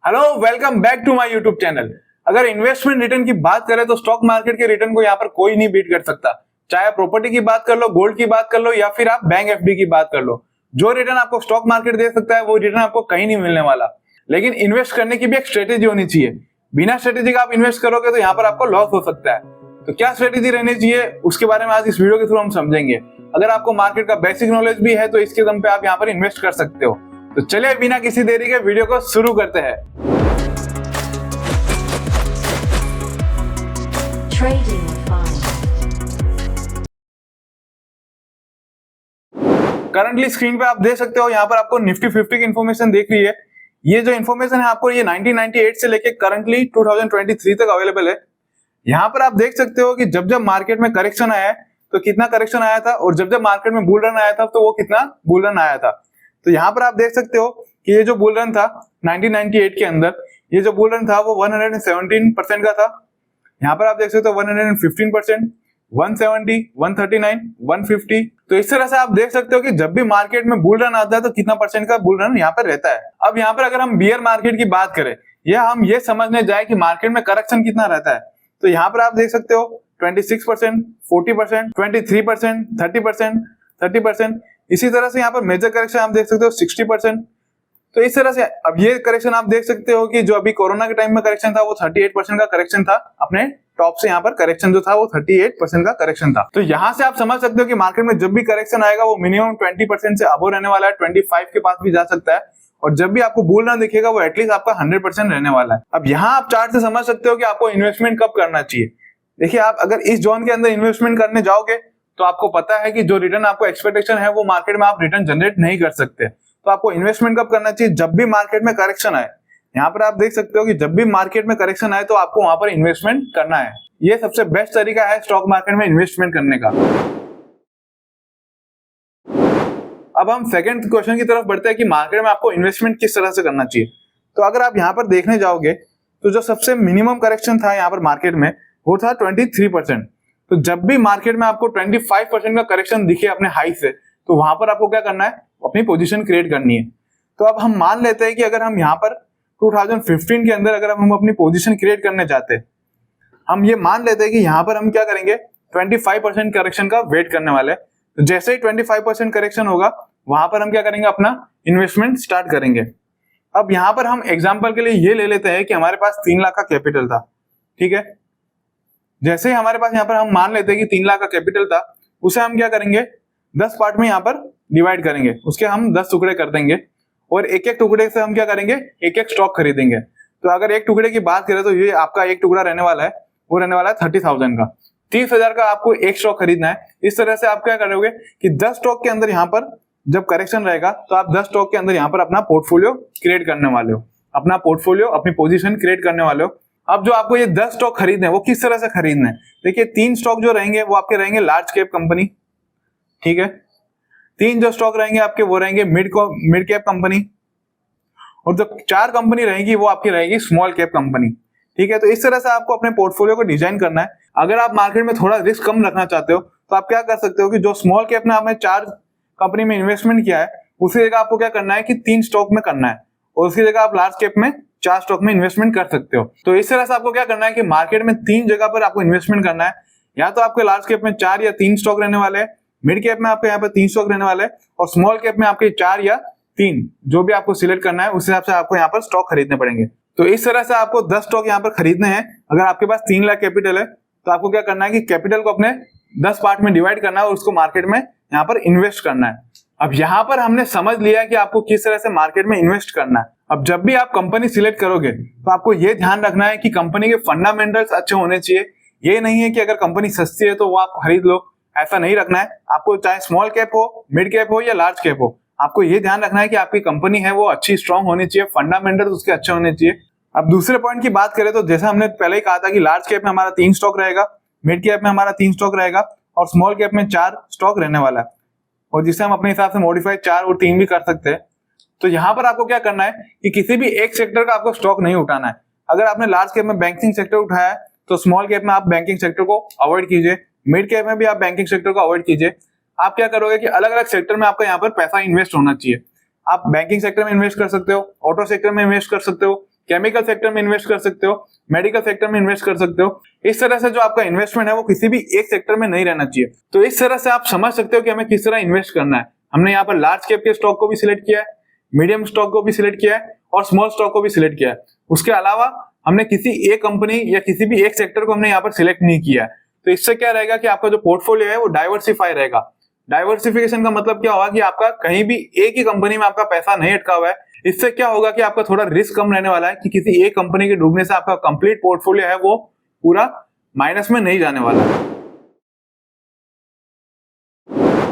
Hello, welcome back to my YouTube channel. अगर investment return की बात करें तो स्टॉक मार्केट के रिटर्न को यहाँ पर कोई नहीं बीट कर सकता। चाहे आप प्रॉपर्टी की बात कर लो, गोल्ड की बात कर लो या फिर आप बैंक एफडी की बात कर लो। जो रिटर्न आपको स्टॉक मार्केट दे सकता है वो रिटर्न आपको कहीं नहीं मिलने वाला। लेकिन इन्वेस्ट करने की भी एक स्ट्रेटेजी होनी चाहिए। बिना स्ट्रेटेजी का आप इन्वेस्ट करोगे तो यहाँ पर आपको लॉस हो सकता है। तो क्या स्ट्रेटेजी रहनी चाहिए उसके बारे में आज इस वीडियो के थ्रू हम समझेंगे। अगर आपको मार्केट का बेसिक नॉलेज भी है तो इसके दम पे आप यहाँ पर इन्वेस्ट कर सकते हो। तो चलिए बिना किसी देरी के वीडियो को शुरू करते हैं। करंटली स्क्रीन पे आप देख सकते हो, यहाँ पर आपको निफ्टी 50 की इन्फॉर्मेशन देख रही है। ये जो इन्फॉर्मेशन है आपको ये 1998 से लेके करंटली 2023 तक अवेलेबल है। यहाँ पर आप देख सकते हो कि जब जब मार्केट में करेक्शन आया है तो कितना करेक्शन आया था, और जब जब मार्केट में बुल रन आया था तो वो कितना बुल रन आया था। तो यहाँ पर आप देख सकते हो कि ये जो बुल रन था 1998 के अंदर, ये जो बुल रन था वो 117% का था। यहाँ पर आप देख सकते हो 115%, 170, 139, 150। तो इस तरह से आप देख सकते हो कि जब भी मार्केट में बुल रन आता है तो कितना परसेंट का बुल रन यहाँ पर रहता है। अब यहाँ पर अगर हम बियर मार्केट की बात करें या हम ये समझने जाए कि मार्केट में करेक्शन कितना रहता है, तो यहाँ पर आप देख सकते हो 26%, 40%, 23%, 30%, 30%। इसी तरह से यहाँ पर मेजर करेक्शन आप देख सकते हो 60%। तो इस तरह से अब ये करेक्शन आप देख सकते हो कि जो अभी कोरोना के टाइम में करेक्शन था वो 38% का करेक्शन था। अपने टॉप से यहाँ पर करेक्शन जो था वो 38% का करेक्शन था। तो यहाँ से आप समझ सकते हो कि मार्केट में जब भी करेक्शन आएगा वो मिनिमम 20% से अबो रहने वाला है, 25 के पास भी जा सकता है। और जब भी आपको बुल रन दिखेगा वो एटलीस्ट आपका 100% रहने वाला है। अब यहाँ आप चार्ट से समझ सकते हो कि आपको इन्वेस्टमेंट कब करना चाहिए। देखिए, आप अगर इस जोन के अंदर इन्वेस्टमेंट करने जाओगे तो आपको पता है कि जो रिटर्न आपको एक्सपेक्टेशन है वो मार्केट में आप रिटर्न जनरेट नहीं कर सकते। तो आपको इन्वेस्टमेंट कब करना चाहिए? जब भी मार्केट में करेक्शन आए। यहाँ पर आप देख सकते हो कि जब भी मार्केट में करेक्शन आए तो आपको वहां पर इन्वेस्टमेंट करना है। ये सबसे बेस्ट तरीका है स्टॉक मार्केट में इन्वेस्टमेंट करने का। अब हम सेकंड क्वेश्चन की तरफ बढ़ते हैं कि मार्केट में आपको इन्वेस्टमेंट किस तरह से करना चाहिए। तो अगर आप यहाँ पर देखने जाओगे तो जो सबसे मिनिमम करेक्शन था यहाँ पर मार्केट में वो था 23%। तो जब भी मार्केट में आपको 25% का करेक्शन दिखे अपने हाई से, तो वहां पर आपको क्या करना है? अपनी पोजीशन क्रिएट करनी है। तो अब हम मान लेते हैं कि अगर हम यहाँ पर 2015 के अंदर अगर हम अपनी पोजीशन क्रिएट करने चाहते हैं, हम ये मान लेते हैं कि यहाँ पर हम क्या करेंगे, 25% करेक्शन का वेट करने वाले। तो जैसे ही 25% करेक्शन होगा वहां पर हम क्या करेंगे, अपना इन्वेस्टमेंट स्टार्ट करेंगे। अब यहाँ पर हम एग्जाम्पल के लिए ये ले लेते हैं कि हमारे पास 3 लाख का कैपिटल था, ठीक है। जैसे ही हमारे पास यहाँ पर हम मान लेते हैं कि 3 लाख का कैपिटल था, उसे हम क्या करेंगे, 10 पार्ट में यहाँ पर डिवाइड करेंगे। उसके हम 10 टुकड़े कर देंगे और एक एक टुकड़े से हम क्या करेंगे, एक एक स्टॉक खरीदेंगे। तो अगर एक टुकड़े की बात करें तो ये आपका एक टुकड़ा रहने वाला है, वो रहने वाला है 30,000 का। 30,000 का आपको एक स्टॉक खरीदना है। इस तरह से आप क्या करोगे कि 10 स्टॉक के अंदर यहाँ पर जब करेक्शन रहेगा तो आप 10 स्टॉक के अंदर यहाँ पर अपना पोर्टफोलियो क्रिएट करने वाले हो, अपना पोर्टफोलियो, अपनी पोजीशन क्रिएट करने वाले हो। अब जो आपको ये 10 स्टॉक खरीदने हैं वो किस तरह से खरीदने हैं? देखिए, 3 स्टॉक जो रहेंगे वो आपके रहेंगे लार्ज कैप कंपनी, ठीक है। 3 जो स्टॉक रहेंगे आपके वो रहेंगे मिड कैप कंपनी, और जो 4 कंपनी रहेगी वो आपकी रहेगी स्मॉल कैप कंपनी, ठीक है। तो इस तरह से आपको अपने पोर्टफोलियो को डिजाइन करना है। अगर आप मार्केट में थोड़ा रिस्क कम रखना चाहते हो तो आप क्या कर सकते हो कि जो स्मॉल कैप में आपने 4 कंपनी में इन्वेस्टमेंट किया है उसी जगह आपको क्या करना है कि 3 स्टॉक में करना है, और उसकी जगह आप लार्ज कैप में 4 स्टॉक में इन्वेस्टमेंट कर सकते हो। तो इस तरह से आपको क्या करना है कि मार्केट में 3 जगह पर आपको इन्वेस्टमेंट करना है। या तो आपके लार्ज कैप में 4 या 3 स्टॉक रहने वाले हैं, मिड कैप में आपके यहाँ पर 3 स्टॉक रहने वाले हैं, और स्मॉल कैप में आपके 4 या 3 जो भी आपको सिलेक्ट करना है उस हिसाब से आपको यहाँ पर स्टॉक खरीदने पड़ेंगे। तो इस तरह से आपको 10 स्टॉक यहाँ पर खरीदने हैं। अगर आपके पास 3 लाख कैपिटल है तो आपको क्या करना है कि कैपिटल को अपने 10 पार्ट में डिवाइड करना है और उसको मार्केट में यहाँ पर इन्वेस्ट करना है। अब यहाँ पर हमने समझ लिया कि आपको किस तरह से मार्केट में इन्वेस्ट करना है। अब जब भी आप कंपनी सिलेक्ट करोगे तो आपको ये ध्यान रखना है कि कंपनी के फंडामेंटल्स अच्छे होने चाहिए। ये नहीं है कि अगर कंपनी सस्ती है तो वो आप खरीद लो, ऐसा नहीं रखना है। आपको चाहे स्मॉल कैप हो, मिड कैप हो या लार्ज कैप हो, आपको ये ध्यान रखना है कि आपकी कंपनी है वो अच्छी स्ट्रांग होनी चाहिए, फंडामेंटल्स उसके अच्छे होने चाहिए। अब दूसरे पॉइंट की बात करें तो जैसा हमने पहले ही कहा था कि लार्ज कैप में हमारा 3 स्टॉक रहेगा, मिड कैप में हमारा 3 स्टॉक रहेगा और स्मॉल कैप में 4 स्टॉक रहने वाला है, और जिसे हम अपने हिसाब से मॉडिफाई 4 और 3 भी कर सकते हैं। तो यहाँ पर आपको क्या करना है कि किसी भी एक सेक्टर का आपको स्टॉक नहीं उठाना है। अगर आपने लार्ज कैप में बैंकिंग सेक्टर उठाया है तो स्मॉल कैप में आप बैंकिंग सेक्टर को अवॉइड कीजिए, मिड कैप में भी आप बैंकिंग सेक्टर को अवॉइड कीजिए। आप क्या करोगे कि अलग अलग सेक्टर में आपका यहाँ पर पैसा इन्वेस्ट होना चाहिए। आप बैंकिंग सेक्टर में इन्वेस्ट कर सकते हो, ऑटो सेक्टर में इन्वेस्ट कर सकते हो, केमिकल सेक्टर में इन्वेस्ट कर सकते हो, मेडिकल सेक्टर में इन्वेस्ट कर सकते हो। इस तरह से जो आपका इन्वेस्टमेंट है वो किसी भी एक सेक्टर में नहीं रहना चाहिए। तो इस तरह से आप समझ सकते हो कि हमें किस तरह इन्वेस्ट करना है। हमने यहाँ पर लार्ज कैप के स्टॉक को भी सिलेक्ट किया है, मीडियम स्टॉक को भी सिलेक्ट किया है और स्मॉल स्टॉक को भी सिलेक्ट किया है। उसके अलावा हमने किसी एक कंपनी या किसी भी एक सेक्टर को हमने यहाँ पर सिलेक्ट नहीं किया है। तो इससे क्या रहेगा कि आपका जो पोर्टफोलियो है वो डाइवर्सिफाई रहेगा। डाइवर्सिफिकेशन का मतलब क्या होगा कि आपका कहीं भी एक ही कंपनी में आपका पैसा नहीं अटका हुआ है। इससे क्या होगा कि आपका थोड़ा रिस्क कम रहने वाला है कि किसी एक कंपनी के डूबने से आपका कंप्लीट पोर्टफोलियो है वो पूरा माइनस में नहीं जाने वाला है।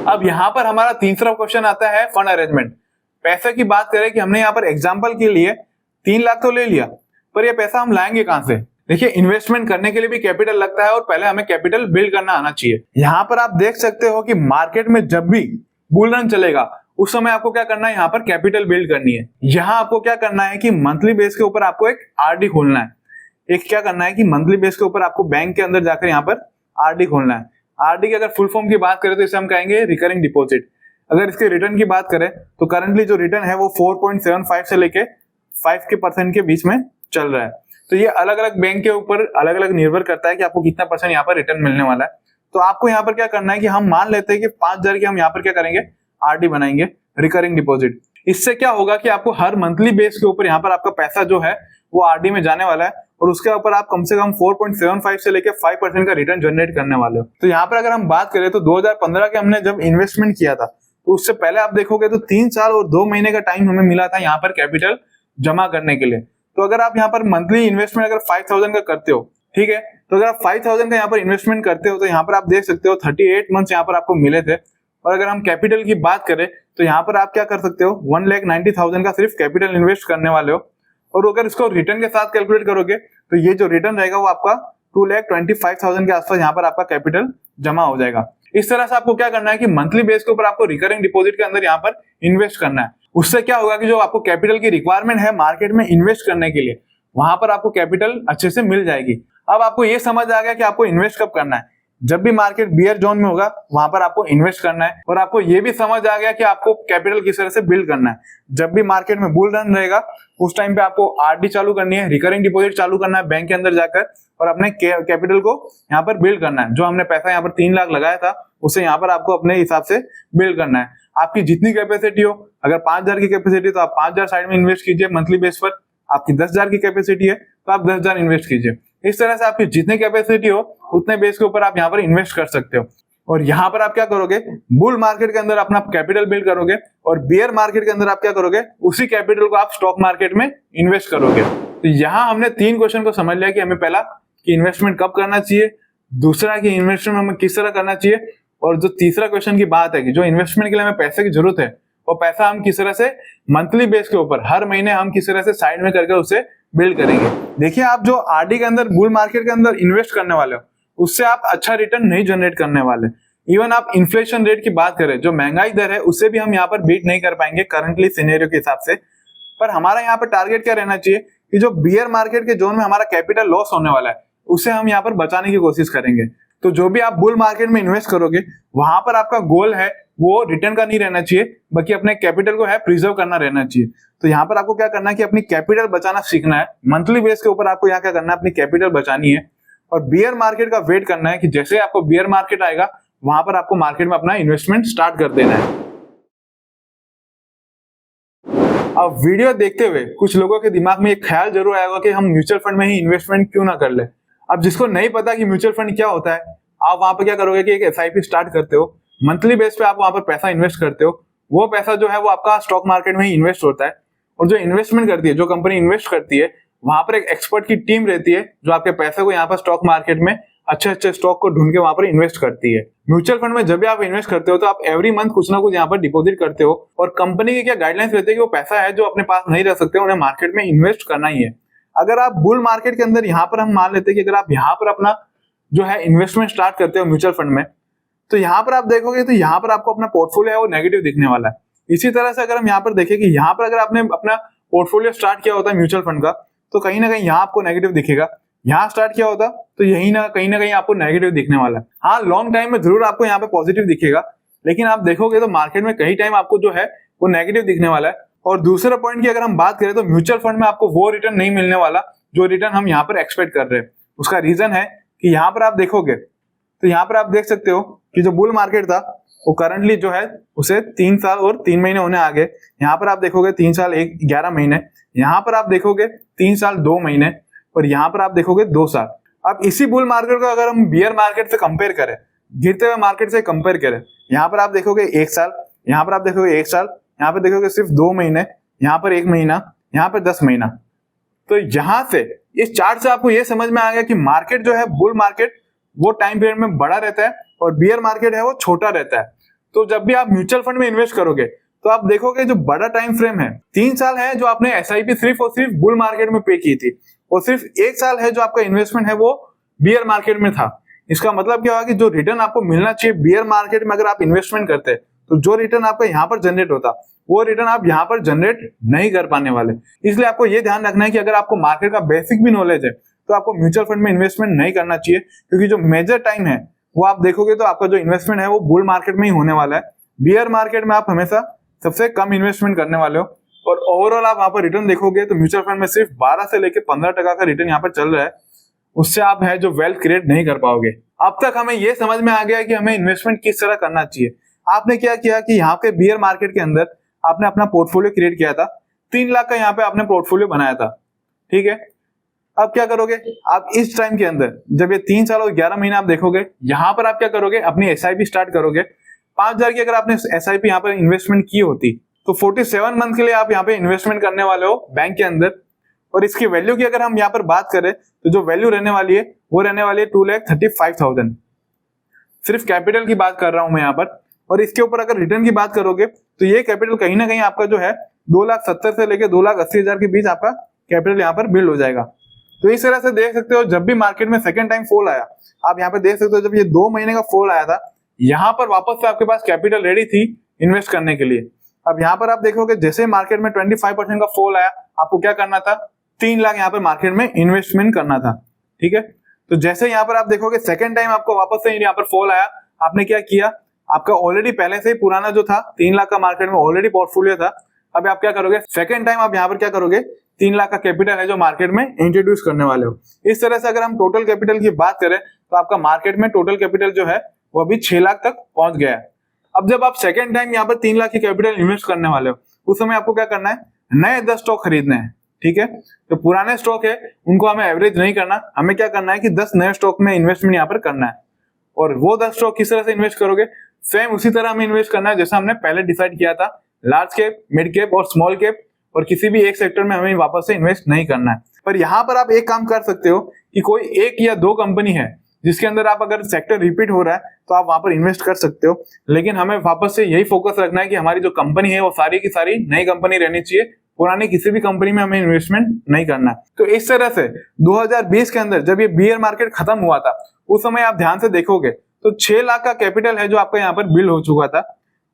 अब यहाँ पर हमारा तीसरा क्वेश्चन आता है फंड अरेंजमेंट। पैसे की बात करें कि हमने यहाँ पर एग्जांपल के लिए 3 लाख तो ले लिया, पर ये पैसा हम लाएंगे कहां से? देखिए, इन्वेस्टमेंट करने के लिए भी कैपिटल लगता है और पहले हमें कैपिटल बिल्ड करना आना चाहिए। यहाँ पर आप देख सकते हो कि मार्केट में जब भी बुल रन चलेगा उस समय आपको क्या करना है, यहाँ पर कैपिटल बिल्ड करनी है। यहाँ आपको क्या करना है कि मंथली बेस के ऊपर आपको एक आरडी खोलना है। एक क्या करना है कि मंथली बेस के ऊपर आपको बैंक के अंदर जाकर यहाँ पर आरडी खोलना है। आरडी की अगर फुल फॉर्म की बात करें तो इसे हम कहेंगे रिकरिंग डिपॉजिट। अगर इसके रिटर्न की बात करें तो करंटली जो रिटर्न है वो 4.75 से लेके 5% के बीच में चल रहा है। तो ये अलग अलग बैंक के ऊपर अलग अलग निर्भर करता है कि आपको कितना % यहाँ पर रिटर्न मिलने वाला है। तो आपको यहाँ पर क्या करना है कि हम मान लेते हैं कि 5,000 की हम यहाँ पर क्या करेंगे, आरडी बनाएंगे, रिकरिंग डिपॉजिट। इससे क्या होगा कि आपको हर मंथली बेस के ऊपर यहाँ पर आपका पैसा जो है वो आरडी में जाने वाला है और उसके ऊपर आप कम से कम 4.75 से लेके 5% का रिटर्न जनरेट करने वाले हो। तो यहाँ पर अगर हम बात करें तो 2015 के हमने जब इन्वेस्टमेंट किया था तो उससे पहले आप देखोगे तो 3 साल और 2 महीने का टाइम हमें मिला था यहाँ पर कैपिटल जमा करने के लिए। तो अगर आप यहाँ पर मंथली इन्वेस्टमेंट अगर 5,000 का करते हो, ठीक है, तो अगर आप 5,000 का यहाँ पर इन्वेस्टमेंट करते हो तो यहाँ पर आप देख सकते हो 38 मंथ्स यहाँ पर आपको मिले थे। और अगर हम कैपिटल की बात करें तो यहाँ पर आप क्या कर सकते हो, 1,90,000 का सिर्फ कैपिटल इन्वेस्ट करने वाले हो। और अगर इसको रिटर्न के साथ कैलकुलेट करोगे तो ये जो रिटर्न रहेगा वो आपका 2,25,000 के आसपास यहाँ पर आपका कैपिटल जमा हो जाएगा। इस तरह से आपको क्या करना है कि मंथली बेस के ऊपर आपको रिकरिंग डिपॉजिट के अंदर यहाँ पर इन्वेस्ट करना है। उससे क्या होगा कि जो आपको कैपिटल की रिक्वायरमेंट है मार्केट में इन्वेस्ट करने के लिए, वहां पर आपको कैपिटल अच्छे से मिल जाएगी। अब आपको ये समझ आ गया कि आपको इन्वेस्ट कब करना है। जब भी मार्केट बियर जोन में होगा वहां पर आपको इन्वेस्ट करना है। और आपको ये भी समझ आ गया कि आपको कैपिटल किस तरह से बिल्ड करना है। जब भी मार्केट में बुल रन रहेगा उस टाइम पे आपको आरडी चालू करनी है, रिकरिंग डिपॉजिट चालू करना है बैंक के अंदर जाकर और अपने कैपिटल को यहाँ पर बिल्ड करना है। जो हमने पैसा यहाँ पर 3 लाख लगाया था उसे यहाँ पर आपको अपने हिसाब से बिल्ड करना है। आपकी जितनी कैपेसिटी हो, अगर 5,000 की कैपेसिटी तो आप 5,000 साइड में इन्वेस्ट कीजिए मंथली बेस पर। आपकी 10,000 की कैपेसिटी है तो आप 10,000 इन्वेस्ट कीजिए। इस तरह से आपकी जितनी कैपेसिटी हो उतने बेस के ऊपर आप यहाँ पर इन्वेस्ट कर सकते हो। और यहाँ पर आप क्या करोगे, बुल मार्केट के अंदर अपना कैपिटल बिल्ड करोगे और बियर मार्केट के अंदर आप क्या करोगे, उसी कैपिटल को आप स्टॉक मार्केट में इन्वेस्ट करोगे। तो यहाँ हमने 3 क्वेश्चन को समझ लिया कि हमें पहला कि इन्वेस्टमेंट कब करना चाहिए, दूसरा कि इन्वेस्टमेंट हमें किस तरह करना चाहिए, और जो तीसरा क्वेश्चन की बात है कि जो इन्वेस्टमेंट के लिए हमें पैसे की जरूरत है वो पैसा हम किस तरह से मंथली बेस के ऊपर हर महीने हम किस तरह से साइड में करके उसे बिल्ड करेंगे। देखिए, आप जो आरडी के अंदर बुल मार्केट के अंदर इन्वेस्ट करने वाले हो उससे आप अच्छा रिटर्न नहीं जनरेट करने वाले। इवन आप इन्फ्लेशन रेट की बात करें, जो महंगाई दर है उसे भी हम यहाँ पर बीट नहीं कर पाएंगे करंटली सिनेरियो के हिसाब से। पर हमारा यहाँ पर टारगेट क्या रहना चाहिए कि जो बियर मार्केट के जोन में हमारा कैपिटल लॉस होने वाला है उसे हम यहाँ पर बचाने की कोशिश करेंगे। तो जो भी आप बुल मार्केट में इन्वेस्ट करोगे वहां पर आपका गोल है वो रिटर्न का नहीं रहना चाहिए, बल्कि अपने कैपिटल को है प्रिजर्व करना रहना चाहिए। तो यहाँ पर आपको क्या करना है कि अपनी कैपिटल बचाना सीखना है। मंथली बेस के ऊपर आपको यहाँ क्या करना है, अपनी कैपिटल बचानी है और बियर मार्केट का वेट करना है कि जैसे आपको बियर मार्केट आएगा वहां पर आपको मार्केट में अपना इन्वेस्टमेंट स्टार्ट कर देना है। अब वीडियो देखते हुए कुछ लोगों के दिमाग में एक ख्याल जरूर आएगा कि हम म्यूचुअल फंड में ही इन्वेस्टमेंट क्यों ना कर ले। अब जिसको नहीं पता कि म्यूचुअल फंड क्या होता है, आप वहां पर क्या करोगे कि एक एसआईपी स्टार्ट करते हो, मंथली बेस पे आप वहां पर पैसा इन्वेस्ट करते हो। वो पैसा जो है वो आपका स्टॉक मार्केट में ही इन्वेस्ट होता है और जो इन्वेस्टमेंट करती है, जो कंपनी इन्वेस्ट करती है, वहां पर एक एक्सपर्ट की टीम रहती है जो आपके पैसे को यहाँ पर स्टॉक मार्केट में अच्छे अच्छे स्टॉक को ढूंढ के वहां पर इन्वेस्ट करती है। म्यूचुअल फंड में जब भी आप इन्वेस्ट करते हो तो आप एवरी मंथ कुछ ना कुछ यहाँ पर डिपॉजिट करते हो और कंपनी की क्या गाइडलाइंस रहती है कि वो पैसा है जो अपने पास नहीं रह सकते, उन्हें मार्केट में इन्वेस्ट करना ही है। अगर आप बुल मार्केट के अंदर यहाँ पर हम मान लेते हैं कि अगर आप यहाँ पर अपना जो है इन्वेस्टमेंट स्टार्ट करते हो म्यूचुअल फंड में, तो यहाँ पर आप देखोगे तो यहाँ पर आपको अपना पोर्टफोलियो है वो नेगेटिव दिखने वाला है। इसी तरह से अगर हम यहाँ पर देखें कि यहाँ पर अगर आपने अपना पोर्टफोलियो स्टार्ट किया होता है म्यूचुअल फंड का, तो कहीं ना कहीं यहाँ आपको नेगेटिव दिखेगा। यहाँ स्टार्ट किया होता तो यही ना कहीं आपको नेगेटिव दिखने वाला है। हाँ, लॉन्ग टाइम में जरूर आपको यहाँ पे पॉजिटिव दिखेगा, लेकिन आप देखोगे तो मार्केट में कई टाइम आपको जो है वो नेगेटिव दिखने वाला है। और दूसरा पॉइंट की अगर हम बात करें तो म्यूचुअल फंड में आपको वो रिटर्न नहीं मिलने वाला जो रिटर्न हम यहाँ पर एक्सपेक्ट कर रहे हैं। उसका रीजन है कि यहाँ पर आप देखोगे तो यहाँ पर आप देख सकते हो कि जो बुल मार्केट था वो करंटली जो है उसे 3 साल और 3 महीने होने आ गए। यहाँ पर आप देखोगे 3 साल 11 महीने, यहाँ पर आप देखोगे 3 साल 2 महीने और यहाँ पर आप देखोगे 2 साल। अब इसी बुल मार्केट को अगर हम बियर मार्केट से कंपेयर करें, गिरते हुए मार्केट से कंपेयर करें, यहाँ पर आप देखोगे 1 साल, यहाँ पर आप देखोगे 1 साल, यहाँ पर देखोगे सिर्फ 2 महीने, यहाँ पर 1 महीना, यहाँ पर 10 महीना। तो यहाँ से इस चार्ट से आपको ये समझ में आ गया कि मार्केट जो है बुल मार्केट वो टाइम पीरियड में बड़ा रहता है और बियर मार्केट है वो छोटा रहता है। तो जब भी आप म्यूचुअल फंड में इन्वेस्ट करोगे तो आप देखोगे जो बड़ा टाइम फ्रेम है 3 साल है जो आपने एसआईपी सिर्फ और सिर्फ बुल मार्केट में पे की थी, और सिर्फ 1 साल है जो आपका इन्वेस्टमेंट है वो बियर मार्केट में था। इसका मतलब क्या हुआ कि जो रिटर्न आपको मिलना चाहिए बियर मार्केट में अगर आप इन्वेस्टमेंट करते हैं तो जो रिटर्न आपका यहाँ पर जनरेट होता वो रिटर्न आप यहाँ पर जनरेट नहीं कर पाने वाले। इसलिए आपको ये ध्यान रखना है कि अगर आपको मार्केट का बेसिक भी नॉलेज है तो आपको म्यूचुअल फंड में इन्वेस्टमेंट नहीं करना चाहिए, क्योंकि जो मेजर टाइम है वो आप देखोगे तो आपका जो इन्वेस्टमेंट है वो बुल मार्केट में ही होने वाला है। बियर मार्केट में आप हमेशा सबसे कम इन्वेस्टमेंट करने वाले हो और ओवरऑल आप वहां पर रिटर्न देखोगे तो म्यूचुअल फंड में सिर्फ 12 से लेकर 15% का रिटर्न यहाँ पर चल रहा है। उससे आप है जो वेल्थ क्रिएट नहीं कर पाओगे। अब तक हमें ये समझ में आ गया कि हमें इन्वेस्टमेंट किस तरह करना चाहिए। आपने क्या किया कि यहाँ पे बियर मार्केट के अंदर आपने अपना पोर्टफोलियो क्रिएट किया था, 3 लाख का यहाँ पे आपने पोर्टफोलियो बनाया था, ठीक है। अब क्या करोगे आप इस टाइम के अंदर, जब ये 3 साल और 11 महीने आप देखोगे, यहाँ पर आप क्या करोगे अपनी एसआईपी स्टार्ट करोगे। 5,000 की अगर आपने एसआईपी यहाँ पर इन्वेस्टमेंट की होती तो 47 मंथ के लिए आप यहाँ पे इन्वेस्टमेंट करने वाले हो बैंक के अंदर। और इसकी वैल्यू की अगर हम यहाँ पर बात करें तो जो वैल्यू रहने वाली है वो रहने वाली है 2,35,000। सिर्फ कैपिटल की बात कर रहा हूं मैं यहाँ पर। और इसके ऊपर अगर रिटर्न की बात करोगे तो ये कैपिटल कहीं ना कहीं आपका जो है 2,70,000 से लेकर 2,80,000 के बीच आपका कैपिटल यहाँ पर बिल्ड हो जाएगा। तो इस तरह से देख सकते हो जब भी मार्केट में सेकंड टाइम फॉल आया, आप यहाँ पे देख सकते हो जब ये 2 महीने का फॉल आया था, यहाँ पर वापस से आपके पास कैपिटल रेडी थी इन्वेस्ट करने के लिए। अब यहाँ पर आप देखोगे जैसे मार्केट में 25% का फॉल आया, आपको क्या करना था 3 लाख यहाँ पर मार्केट में इन्वेस्टमेंट करना था, ठीक है। तो जैसे यहाँ पर आप देखोगे सेकंड टाइम आपको वापस से यहाँ पर फॉल आया, आपने क्या किया, आपका ऑलरेडी पहले से ही पुराना जो था 3 लाख का मार्केट में ऑलरेडी पोर्टफोलियो था। अब आप क्या करोगे सेकंड टाइम आप यहाँ पर क्या करोगे 3 लाख का कैपिटल है जो मार्केट में इंट्रोड्यूस करने वाले हो। इस तरह से अगर हम टोटल कैपिटल की बात करें तो आपका मार्केट में टोटल कैपिटल जो है वो अभी 6 लाख तक पहुंच गया है। अब जब आप सेकंड टाइम यहाँ पर 3 लाख की कैपिटल इन्वेस्ट करने वाले हो उस समय आपको क्या करना है, नए 10 स्टॉक खरीदने हैं, ठीक है। तो पुराने स्टॉक है उनको हमें एवरेज नहीं करना, हमें क्या करना है कि 10 नए स्टॉक में इन्वेस्टमेंट यहाँ पर करना है। और वो 10 स्टॉक किस तरह से इन्वेस्ट करोगे, सेम उसी तरह हमें इन्वेस्ट करना है जैसा हमने पहले डिसाइड किया था, लार्ज कैप, मिड कैप और स्मॉल कैप, और किसी भी एक सेक्टर में हमें वापस से इन्वेस्ट नहीं करना है। पर यहाँ पर आप एक काम कर सकते हो कि कोई 1 या 2 कंपनी है जिसके अंदर आप अगर सेक्टर रिपीट हो रहा है तो आप वहां पर इन्वेस्ट कर सकते हो, लेकिन हमें वापस से यही फोकस रखना है कि हमारी जो कंपनी है वो सारी की सारी नई कंपनी रहनी चाहिए, पुरानी किसी भी कंपनी में हमें इन्वेस्टमेंट नहीं करना है। तो इस तरह से 2020 के अंदर जब ये बियर मार्केट खत्म हुआ था उस समय आप ध्यान से देखोगे तो 6 लाख का कैपिटल है जो आपका यहाँ पर बिल्ड हो चुका था।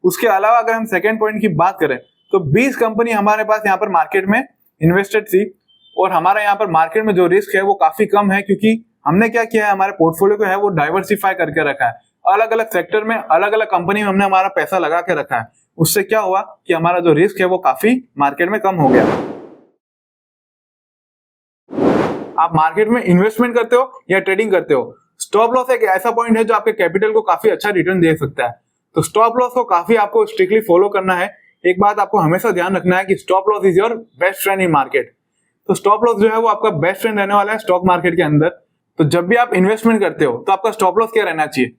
उसके अलावा अगर हम सेकेंड पॉइंट की बात करें तो 20 कंपनी हमारे पास यहाँ पर मार्केट में इन्वेस्टेड थी, और हमारा यहाँ पर मार्केट में जो रिस्क है वो काफी कम है, क्योंकि हमने क्या किया है हमारे पोर्टफोलियो को है वो डाइवर्सिफाई करके रखा है, अलग अलग सेक्टर में अलग अलग कंपनी में हमने हमारा पैसा लगा के रखा है। उससे क्या हुआ कि हमारा जो रिस्क है वो काफी मार्केट में कम हो गया। आप मार्केट में इन्वेस्टमेंट करते हो या ट्रेडिंग करते हो, स्टॉप लॉस एक ऐसा पॉइंट है जो आपके कैपिटल को काफी अच्छा रिटर्न दे सकता है। तो स्टॉप लॉस को काफी आपको स्ट्रिक्टली फॉलो करना है। एक बात आपको हमेशा ध्यान रखना है कि stop loss is your best friend in market. तो स्टॉप लॉस जो है वो आपका बेस्ट फ्रेंड रहने वाला है स्टॉक मार्केट के अंदर। तो जब भी आप इन्वेस्टमेंट करते हो तो आपका स्टॉप लॉस क्या रहना चाहिए,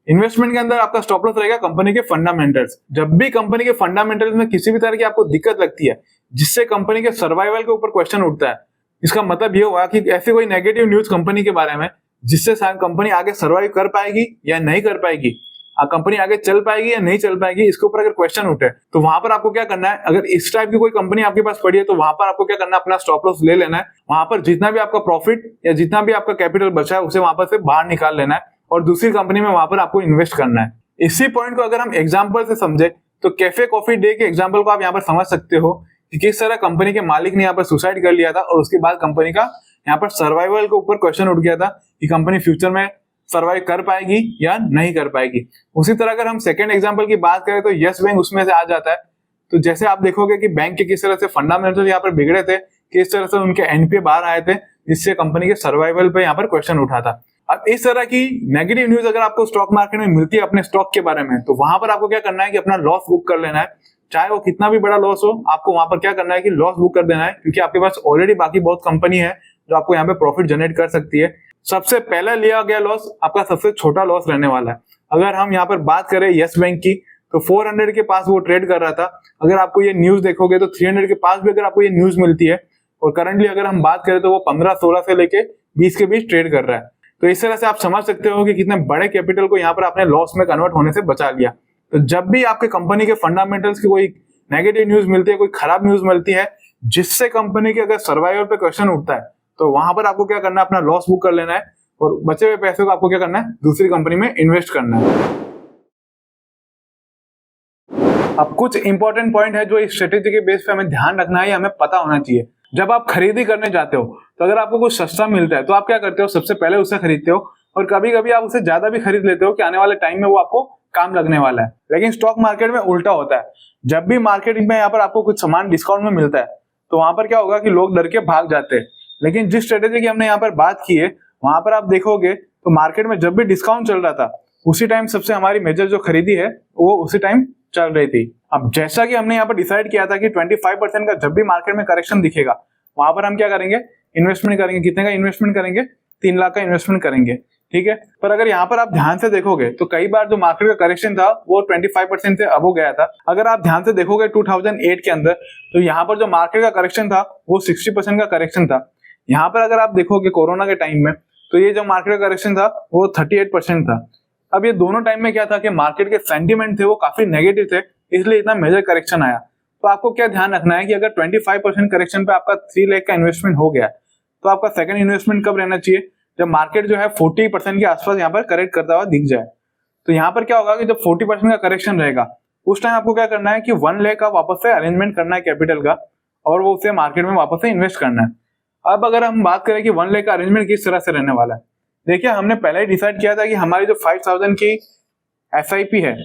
इन्वेस्टमेंट के अंदर आपका स्टॉप लॉस रहेगा कंपनी के फंडामेंटल्स। जब भी कंपनी के फंडामेंटल्स में किसी भी तरह की आपको दिक्कत लगती है जिससे कंपनी के सर्वाइवल के ऊपर क्वेश्चन उठता है, इसका मतलब ये हुआ कि ऐसी कोई नेगेटिव न्यूज कंपनी के बारे में जिससे कंपनी आगे सर्वाइव कर पाएगी या नहीं कर पाएगी, कंपनी आगे चल पाएगी या नहीं चल पाएगी, इसके ऊपर अगर क्वेश्चन उठे तो वहां पर आपको क्या करना है, अगर इस टाइप की कोई कंपनी आपके पास पड़ी है तो वहां पर आपको क्या करना है, अपना स्टॉप लॉस ले लेना है। वहां पर जितना भी आपका प्रॉफिट या जितना भी आपका कैपिटल बचा है उसे वहां पर से बाहर निकाल लेना है और दूसरी कंपनी में वहां पर आपको इन्वेस्ट करना है। इसी पॉइंट को अगर हम एग्जाम्पल से समझे तो कैफे कॉफी डे के एग्जाम्पल को आप यहाँ पर समझ सकते हो कि किस तरह कंपनी के मालिक ने यहाँ पर सुसाइड कर लिया था और उसके बाद कंपनी का यहाँ पर सर्वाइवल के ऊपर क्वेश्चन उठ गया था कि कंपनी फ्यूचर में सर्वाइव कर पाएगी या नहीं कर पाएगी। उसी तरह अगर हम सेकंड एग्जांपल की बात करें तो यस बैंक उसमें से आ जाता है। तो जैसे आप देखोगे कि बैंक के किस तरह से फंडामेंटल यहाँ पर बिगड़े थे, किस तरह से उनके एनपीए बाहर आए थे, जिससे कंपनी के सर्वाइवल पे यहाँ पर क्वेश्चन उठा था। अब इस तरह की नेगेटिव न्यूज अगर आपको स्टॉक मार्केट में मिलती है अपने स्टॉक के बारे में, तो वहां पर आपको क्या करना है कि अपना लॉस बुक कर लेना है। चाहे वो कितना भी बड़ा लॉस हो, आपको वहां पर क्या करना है कि लॉस बुक कर देना है, क्योंकि आपके पास ऑलरेडी बाकी बहुत कंपनी है जो आपको यहाँ पे प्रॉफिट जनरेट कर सकती है। सबसे पहले लिया गया लॉस आपका सबसे छोटा लॉस रहने वाला है। अगर हम यहाँ पर बात करें यस बैंक की, तो 400 के पास वो ट्रेड कर रहा था। अगर आपको ये न्यूज देखोगे तो 300 के पास भी अगर आपको ये न्यूज मिलती है, और करंटली अगर हम बात करें तो वो 15-16 से लेके 20 के बीच ट्रेड कर रहा है। तो इस तरह से आप समझ सकते हो कि कितने बड़े कैपिटल को यहाँ पर आपने लॉस में कन्वर्ट होने से बचा लिया। तो जब भी आपके कंपनी के फंडामेंटल्स की कोई नेगेटिव न्यूज मिलती है, कोई खराब न्यूज मिलती है, जिससे कंपनी के अगर सर्वाइवल पे क्वेश्चन उठता है, तो वहां पर आपको क्या करना है, अपना लॉस बुक कर लेना है और बचे हुए पैसे को आपको क्या करना है, दूसरी कंपनी में इन्वेस्ट करना है। अब कुछ इंपॉर्टेंट पॉइंट है जो इस स्ट्रेटेजी के बेस पे हमें ध्यान रखना है, हमें पता होना चाहिए। जब आप खरीदी करने जाते हो तो अगर आपको कुछ सस्ता मिलता है तो आप क्या करते हो, सबसे पहले उससे खरीदते हो, और कभी कभी आप उससे ज्यादा भी खरीद लेते हो कि आने वाले टाइम में वो आपको काम लगने वाला है। लेकिन स्टॉक मार्केट में उल्टा होता है। जब भी मार्केट में यहाँ पर आपको कुछ सामान डिस्काउंट में मिलता है, तो वहां पर क्या होगा कि लोग डर के भाग जाते हैं। लेकिन जिस स्ट्रेटेजी की हमने यहाँ पर बात की है, वहां पर आप देखोगे तो मार्केट में जब भी डिस्काउंट चल रहा था, उसी टाइम सबसे हमारी मेजर जो खरीदी है वो उसी टाइम चल रही थी। अब जैसा कि हमने यहाँ पर डिसाइड किया था कि 25% का जब भी मार्केट में करेक्शन दिखेगा, वहां पर हम क्या करेंगे, इन्वेस्टमेंट करेंगे। कितने का इन्वेस्टमेंट करेंगे, 3 लाख का इन्वेस्टमेंट करेंगे, ठीक है। पर अगर यहाँ पर आप ध्यान से देखोगे तो कई बार जो मार्केट का करेक्शन था वो 25% से अब हो गया था। अगर आप ध्यान से देखोगे 2008 के अंदर, तो यहाँ पर जो मार्केट का करेक्शन था वो 60% का करेक्शन था। यहाँ पर अगर आप देखोगे कोरोना के टाइम में, तो ये जो मार्केट का करेक्शन था वो 38% था। अब ये दोनों टाइम में क्या था कि मार्केट के सेंटीमेंट थे वो काफी नेगेटिव थे, इसलिए इतना मेजर करेक्शन आया। तो आपको क्या ध्यान रखना है कि अगर 25% करेक्शन पे आपका 3 लाख का इन्वेस्टमेंट हो गया, तो आपका सेकंड इन्वेस्टमेंट कब रहना चाहिए, जब मार्केट जो है 40% के आसपास यहाँ पर करेक्ट करता हुआ दिख जाए। तो यहाँ पर क्या होगा कि जब 40% का करेक्शन रहेगा, उस टाइम आपको क्या करना है कि 1 लाख का वापस से अरेंजमेंट करना है कैपिटल का, और वो उसे मार्केट में वापस से इन्वेस्ट करना है। अब अगर हम बात करें कि 1 लाख का अरेंजमेंट किस तरह से रहने वाला है, देखिए हमने पहले ही डिसाइड किया था कि हमारी जो 5000 की SIP है,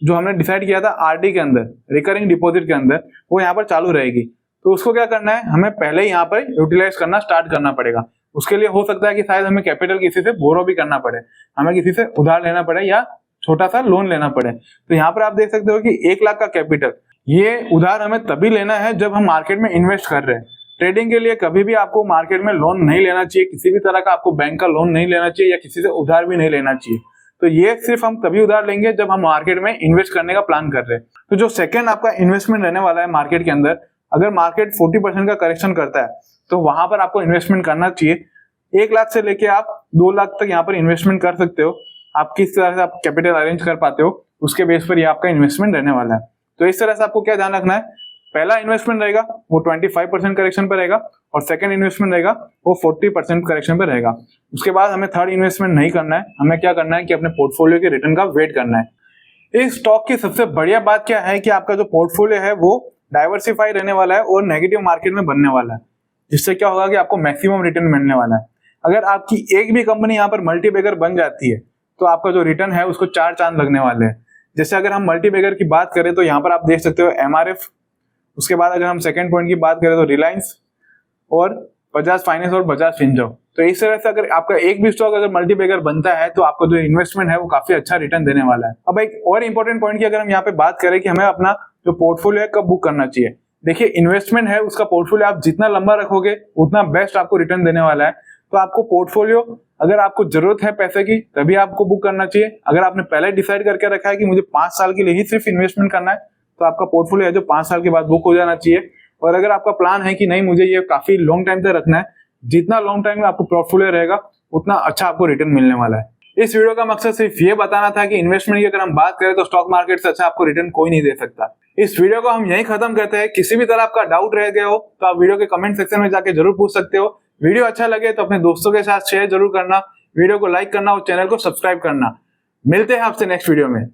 जो हमने डिसाइड किया था RD के अंदर, रिकरिंग डिपॉजिट के अंदर, वो यहाँ पर चालू रहेगी। तो उसको क्या करना है, हमें पहले ही यहाँ पर यूटिलाइज करना स्टार्ट करना पड़ेगा। उसके लिए हो सकता है कि शायद हमें कैपिटल किसी से बोरो भी करना पड़े, हमें किसी से उधार लेना पड़े या छोटा सा लोन लेना पड़े। तो यहाँ पर आप देख सकते हो कि 1 लाख का कैपिटल, ये उधार हमें तभी लेना है जब हम मार्केट में इन्वेस्ट कर रहे हैं। ट्रेडिंग के लिए कभी भी आपको मार्केट में लोन नहीं लेना चाहिए, किसी भी तरह का आपको बैंक का लोन नहीं लेना चाहिए या किसी से उधार भी नहीं लेना चाहिए। तो ये सिर्फ हम तभी उधार लेंगे जब हम मार्केट में इन्वेस्ट करने का प्लान कर रहे हैं। तो जो सेकंड आपका इन्वेस्टमेंट रहने वाला है मार्केट के अंदर, अगर मार्केट 40% का करेक्शन करता है, तो वहां पर आपको इन्वेस्टमेंट करना चाहिए। 1 लाख से लेके आप 2 लाख तक यहाँ पर इन्वेस्टमेंट कर सकते हो। आप किस तरह से आप कैपिटल अरेंज कर पाते हो, उसके बेस पर ये आपका इन्वेस्टमेंट रहने वाला है। तो इस तरह से आपको क्या ध्यान रखना है, पहला इन्वेस्टमेंट रहेगा वो 25% करेक्शन पर रहेगा, और सेकंड इन्वेस्टमेंट रहेगा वो 40% करेक्शन पर रहेगा। उसके बाद हमें थर्ड इन्वेस्टमेंट नहीं करना है, हमें क्या करना है कि अपने पोर्टफोलियो के रिटर्न का वेट करना है। इस स्टॉक की सबसे बढ़िया बात क्या है कि आपका जो पोर्टफोलियो है वो डाइवर्सिफाई रहने वाला है और नेगेटिव मार्केट में बनने वाला है, जिससे क्या होगा कि आपको मैक्सिमम रिटर्न मिलने वाला है। अगर आपकी एक भी कंपनी यहाँ पर मल्टीबैगर बन जाती है, तो आपका जो रिटर्न है उसको 4 चांद लगने वाले हैं। जैसे अगर हम मल्टीबैगर की बात करें तो यहाँ पर आप देख सकते हो MRF, उसके बाद अगर हम सेकंड पॉइंट की बात करें तो रिलायंस और बजाज फाइनेंस और बजाज फिनसर्व। तो इस तरह से अगर आपका एक भी स्टॉक अगर मल्टीबैगर बनता है, तो आपका जो इन्वेस्टमेंट है वो काफी अच्छा रिटर्न देने वाला है। अब एक और इंपॉर्टेंट पॉइंट की अगर हम यहाँ पे बात करें कि हमें अपना जो पोर्टफोलियो है कब बुक करना चाहिए, देखिए इन्वेस्टमेंट है उसका पोर्टफोलियो आप जितना लंबा रखोगे उतना बेस्ट आपको रिटर्न देने वाला है। तो आपको पोर्टफोलियो, अगर आपको जरूरत है पैसे की, तभी आपको बुक करना चाहिए। अगर आपने पहले डिसाइड करके रखा है कि मुझे 5 साल के लिए ही सिर्फ इन्वेस्टमेंट करना है, तो आपका पोर्टफोलियो है जो 5 साल के बाद बुक हो जाना चाहिए। और अगर आपका प्लान है कि नहीं मुझे ये काफी लॉन्ग टाइम तक रखना है, जितना लॉन्ग टाइम में आपको पोर्टफोलियो रहेगा उतना अच्छा आपको रिटर्न मिलने वाला है। इस वीडियो का मकसद सिर्फ ये बताना था कि इन्वेस्टमेंट की अगर हम बात करें तो स्टॉक मार्केट से अच्छा आपको रिटर्न कोई नहीं दे सकता। इस वीडियो को हम यहीं खत्म करते हैं। किसी भी तरह आपका डाउट रह गया हो तो आप वीडियो के कमेंट सेक्शन में जाके जरूर पूछ सकते हो। वीडियो अच्छा लगे तो अपने दोस्तों के साथ शेयर जरूर करना, वीडियो को लाइक करना और चैनल को सब्सक्राइब करना। मिलते हैं आपसे नेक्स्ट वीडियो में।